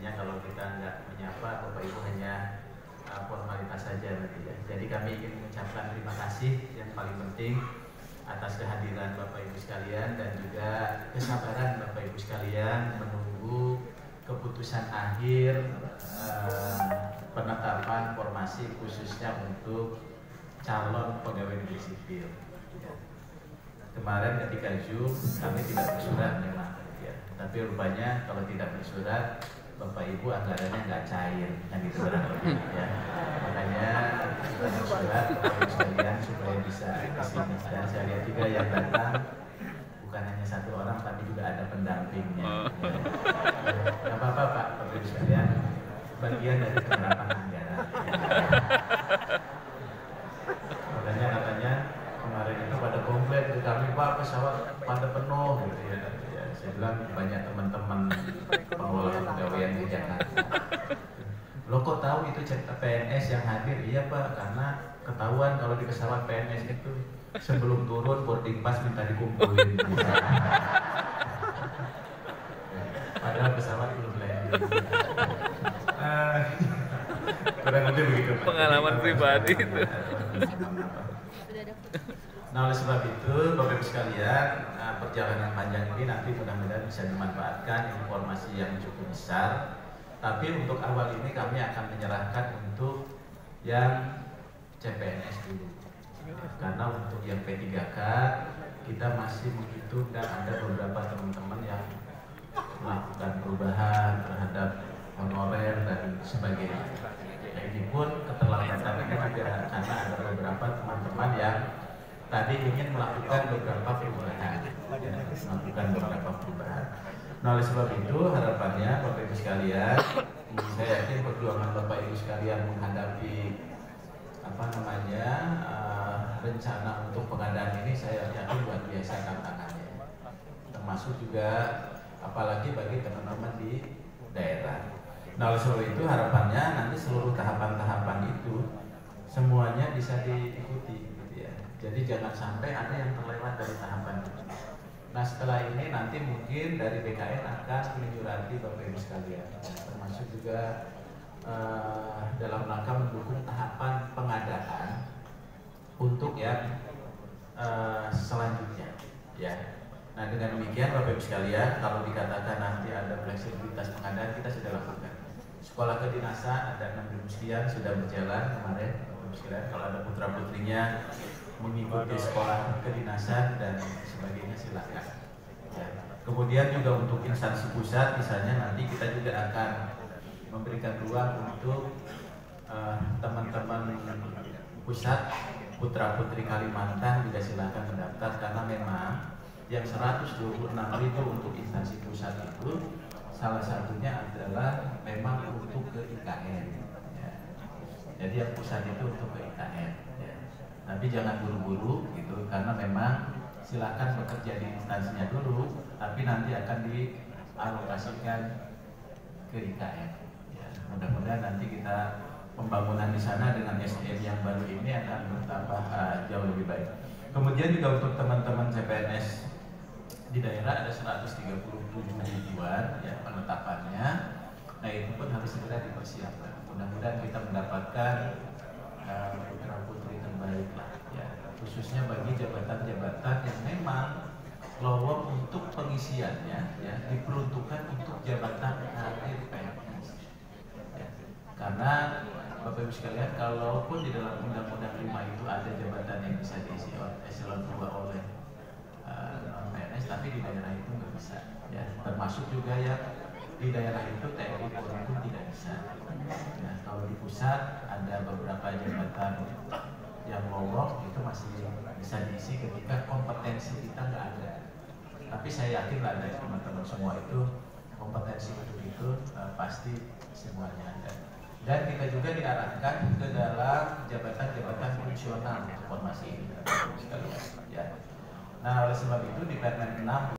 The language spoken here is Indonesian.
nantinya kalau kita nggak menyapa Bapak Ibu hanya formalitas saja nanti ya. Jadi kami ingin mengucapkan terima kasih yang paling penting atas kehadiran Bapak Ibu sekalian dan juga kesabaran Bapak Ibu sekalian menunggu keputusan akhir penetapan formasi khususnya untuk calon pegawai negeri sipil. Kemarin ketika Zoom kami tidak bersurat memang ya, tapi rupanya kalau tidak bersurat Bapak Ibu anggarannya nggak cair kan gitu ya. Makanya kita bersurat Bapak Ibu sekalian supaya bisa kesini. Dan saya lihat juga yang datang bukan hanya satu orang tapi juga ada pendampingnya. Nggak apa-apa Pak Bapak Ibu sekalian, bagian dari penerapan anggaran. Makanya katanya kemarin itu pada komplain ke kami, Pak pesawat pada penuh gitu ya. Saya bilang banyak teman-teman pengelola kepegawaian di Jakarta. Lo kok tahu itu PNS yang hadir? Iya Pak, karena ketahuan kalau di pesawat PNS itu sebelum turun boarding pass minta dikumpulin. Padahal pesawat belum landing. Kurang lebih begitu Pak. Pengalaman pribadi itu. Nah oleh sebab itu Bapak Ibu sekalian, perjalanan panjang ini nanti mudah-mudahan bisa dimanfaatkan informasi yang cukup besar. Tapi untuk awal ini kami akan menyerahkan untuk yang CPNS dulu. Karena untuk yang P3K kita masih menghitung dan ada beberapa teman-teman yang melakukan perubahan terhadap honorer dan sebagainya. Nah, ini pun keterlambatan ini juga karena ada beberapa teman-teman yang tadi ingin melakukan beberapa perubahan, Nah, oleh sebab itu harapannya Bapak Ibu sekalian, saya yakin perjuangan Bapak Ibu sekalian menghadapi rencana untuk pengadaan ini saya yakin luar biasa tantangannya. Termasuk juga apalagi bagi teman-teman di daerah. Nah, oleh sebab itu harapannya nanti seluruh tahapan-tahapan itu semuanya bisa diikuti. Jadi jangan sampai ada yang terlewat dari tahapan itu. Nah setelah ini nanti mungkin dari BKN akan menyurati Bapak Ibu sekalian, termasuk juga dalam rangka mendukung tahapan pengadaan untuk yang selanjutnya. Ya. Nah dengan demikian Bapak Ibu sekalian, kalau dikatakan nanti ada fleksibilitas pengadaan kita sudah lakukan. Sekolah kedinasan ada 6.000 sekian sudah berjalan kemarin Bapak Ibu sekalian. Kalau ada putra putrinya mengikuti sekolah kedinasan dan sebagainya silakan. Ya. Kemudian juga untuk instansi pusat misalnya nanti kita juga akan memberikan ruang untuk teman-teman pusat putra putri Kalimantan juga silakan mendaftar karena memang yang 126.000 untuk instansi pusat itu salah satunya adalah memang untuk ke IKN. Ya. Jadi yang pusat itu untuk ke IKN. Tapi jangan buru-buru gitu karena memang silakan bekerja di instansinya dulu, tapi nanti akan dialokasikan ke IKN. Ya, mudah-mudahan nanti kita pembangunan di sana dengan SDM yang baru ini akan bertambah jauh lebih baik. Kemudian juga untuk teman-teman CPNS di daerah ada 137 ribuan ya penetapannya. Nah itu pun harus segera dipersiapkan. Mudah-mudahan kita mendapatkan putra-putri terbaik lah ya, khususnya bagi jabatan-jabatan yang memang lowong untuk pengisiannya ya diperuntukkan untuk jabatan karir PNS ya. Karena Bapak Ibu sekalian, kalaupun di dalam Undang-Undang 5 itu ada jabatan yang bisa diisi oleh eselon 2 oleh PNS, tapi di daerah itu nggak bisa ya, termasuk juga yang di daerah itu TNI Polri pun tidak bisa. Ya, kalau di pusat ada beberapa jabatan yang lowong itu masih bisa diisi ketika kompetensi kita nggak ada. Tapi saya yakin lah dari teman-teman semua itu kompetensi untuk itu pasti semuanya ada. Dan kita juga diarahkan ke dalam jabatan-jabatan fungsional formasi ini. Ya. Nah oleh sebab itu di Permen 6